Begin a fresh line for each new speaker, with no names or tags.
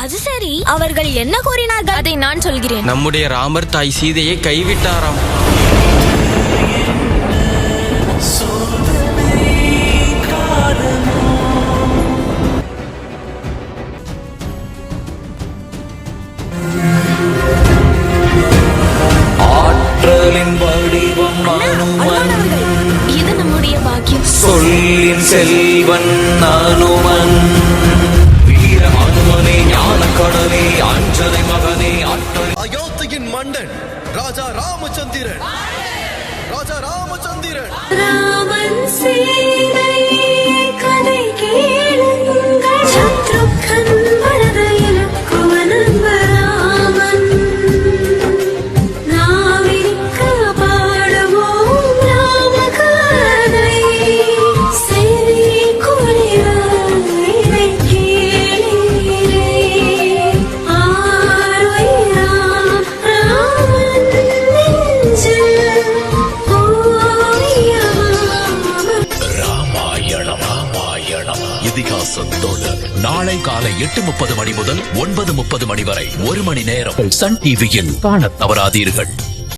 அது சரி, அவர்கள் என்ன கூறினார்கள்? அதை நான் சொல்கிறேன்.
நம்முடைய ராமர் தாய் சீதையை கைவிட்டாராம்.
ஆற்றலின் வடிவம் அனுமன்,
இது நம்முடைய பாக்கியம்.
சொல்லின் செல்வன் அனுமன், வீர அனுமனே, ஞான கடலே, அஞ்சனை மகனே,
அயோத்தியின் மன்னன் ராஜா ராமச்சந்திரன். ராஜா ராமச்சந்திரன்.
ராமன் சீதை கதை கேளுங்கள், சத்ருக்கன் வரதையில் குவனம்பராமன், நாவிக்க பாடுவோம் ராமகதை, செவி குளிர இதை கேளீரே, ஆருயிராம் ராமன் நெஞ்சில்
இதிகாசத்தோடு நாளை காலை 8:30 மணி முதல் 9:30 மணி வரை 1 மணி நேரம் சன் டிவியில் காணத் தவறாதீர்கள்.